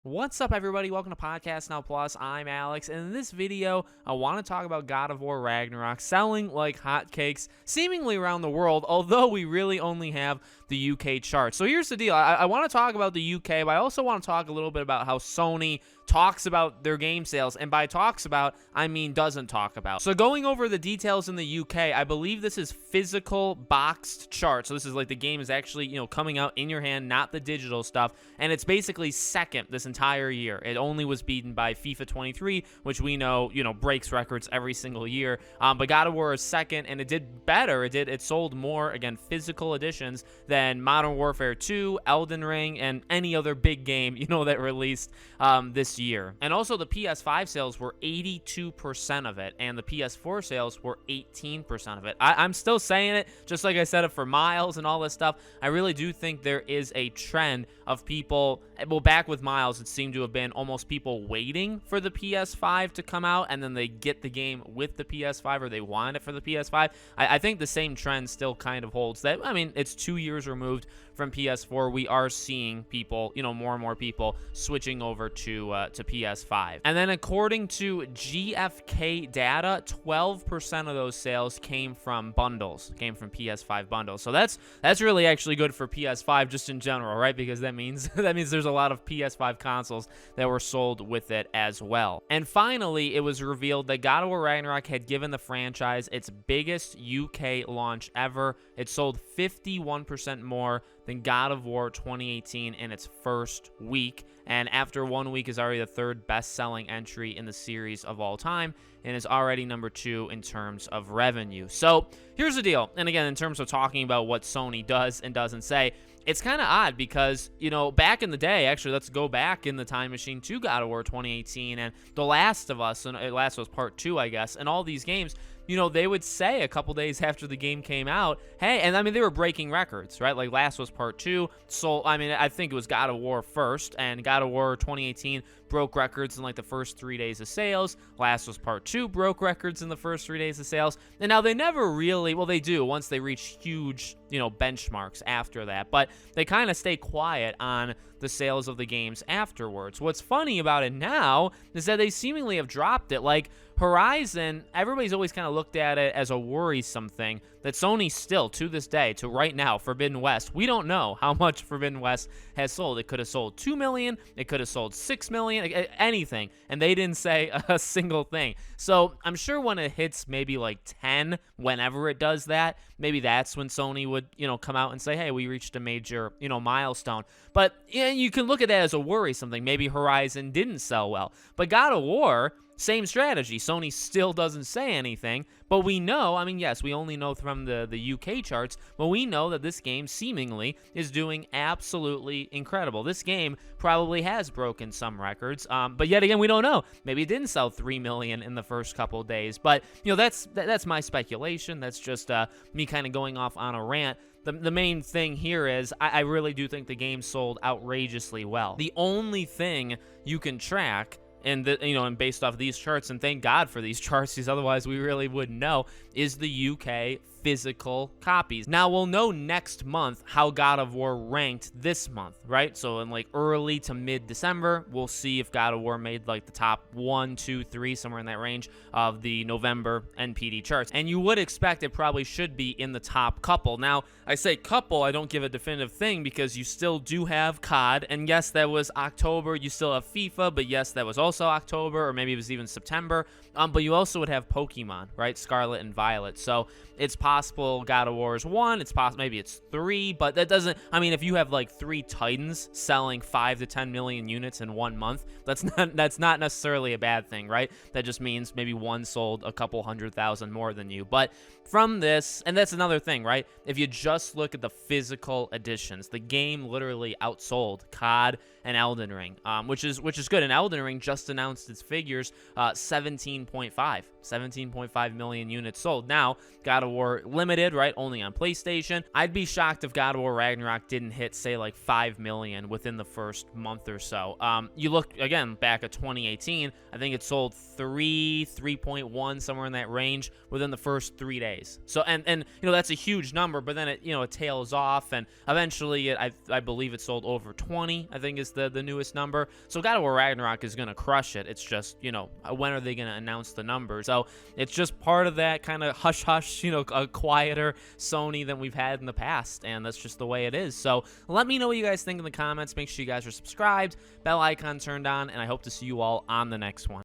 What's up, everybody? Welcome to Podcast Now Plus. I'm Alex, and in this video, I want to talk about God of War Ragnarok selling like hotcakes seemingly around the world, although we really only have the UK chart. So here's the deal. I want to talk about the UK, but I also want to talk a little bit about how Sony talks about their game sales, and by talks about, I mean doesn't talk about. So going over the details in the UK, I believe this is physical boxed chart. So this is like the game is actually, coming out in your hand, not the digital stuff, and it's basically second this entire year. It only was beaten by FIFA 23, which we know, breaks records every single year. But God of War is second, and it did better. It sold more, again, physical editions than Modern Warfare 2, Elden Ring, and any other big game, that released this year. And also the PS5 sales were 82% of it, and the PS4 sales were 18% of it. I'm still saying it, just like I said it for Miles and all this stuff. I really do think there is a trend of people, well, back with Miles, it seemed to have been almost people waiting for the PS5 to come out, and then they get the game with the PS5, or they want it for the PS5. I think the same trend still kind of holds. That, I mean, it's 2 years removed from PS4. We are seeing people, more and more people switching over to PS5. And then according to GfK data, 12% of those sales came from bundles, came from PS5 bundles. So that's really actually good for PS5 just in general, right? Because that means there's a lot of PS5 consoles that were sold with it as well. And finally, it was revealed that God of War Ragnarok had given the franchise its biggest UK launch ever. It sold 51% more than God of War 2018 in its first week, and after 1 week is already the third best-selling entry in the series of all time, and is already number 2 in terms of revenue. So here's the deal, and again, in terms of talking about what Sony does and doesn't say, it's kind of odd because, back in the day, actually, let's go back in the time machine to God of War 2018 and The Last of Us, and Last of Us Part 2, I guess, and all these games, they would say a couple days after the game came out, hey, and I mean, they were breaking records, right? Like Last was Part 2. So, I mean, I think it was God of War first, and God of War 2018 broke records in like the first 3 days of sales. Last was Part 2 broke records in the first 3 days of sales. And now they never really, well, they do once they reach huge, benchmarks after that, but they kind of stay quiet on the sales of the games afterwards. What's funny about it now is that they seemingly have dropped it. Like Horizon, everybody's always kind of looked at it as a worrisome thing that Sony still, to this day, to right now, Forbidden West, we don't know how much Forbidden West has sold. It could have sold 2 million, it could have sold 6 million, anything, and they didn't say a single thing. So I'm sure when it hits maybe like 10, whenever it does that, maybe that's when Sony would, come out and say, hey, we reached a major, milestone. But you can look at that as a worry, something. Maybe Horizon didn't sell well. But God of War, same strategy. Sony still doesn't say anything, but we know, I mean, yes, we only know from the UK charts, but we know that this game seemingly is doing absolutely incredible. This game probably has broken some records, but yet again, we don't know. Maybe it didn't sell 3 million in the first couple of days, but, that's my speculation. That's just me kind of going off on a rant. The main thing here is I really do think the game sold outrageously well. The only thing you can track, and and based off these charts, and thank God for these charts, because otherwise we really wouldn't know, is the UK physical copies. Now we'll know next month how God of War ranked this month, right? So in like early to mid-December, we'll see if God of War made like the top 1, 2, 3, somewhere in that range of the November NPD charts. And you would expect it probably should be in the top couple. Now, I say couple, I don't give a definitive thing because you still do have COD, and yes, that was October. You still have FIFA, but yes, that was also October, or maybe it was even September. But you also would have Pokemon, right? Scarlet and Violet. So it's possible God of War is 1. It's possible maybe it's 3, but that doesn't. I mean, if you have like 3 Titans selling 5 to 10 million units in 1 month, that's not necessarily a bad thing, right? That just means maybe one sold a couple 100,000 more than you. But from this, and that's another thing, right? If you just look at the physical editions, the game literally outsold COD and Elden Ring, which is good. And Elden Ring just announced its figures, 17.5 million units sold. Now, God of War Limited, right, only on PlayStation. I'd be shocked if God of War Ragnarok didn't hit, say, like 5 million within the first month or so. You look, again, back at 2018, I think it sold 3.1, somewhere in that range within the first 3 days. So, and that's a huge number, but then it tails off, and eventually I believe it sold over 20, I think is as the newest number. So God of War Ragnarok is going to crush it. It's just, when are they going to announce the number? So it's just part of that kind of hush-hush, a quieter Sony than we've had in the past, and that's just the way it is. So let me know what you guys think in the comments. Make sure you guys are subscribed, bell icon turned on, and I hope to see you all on the next one.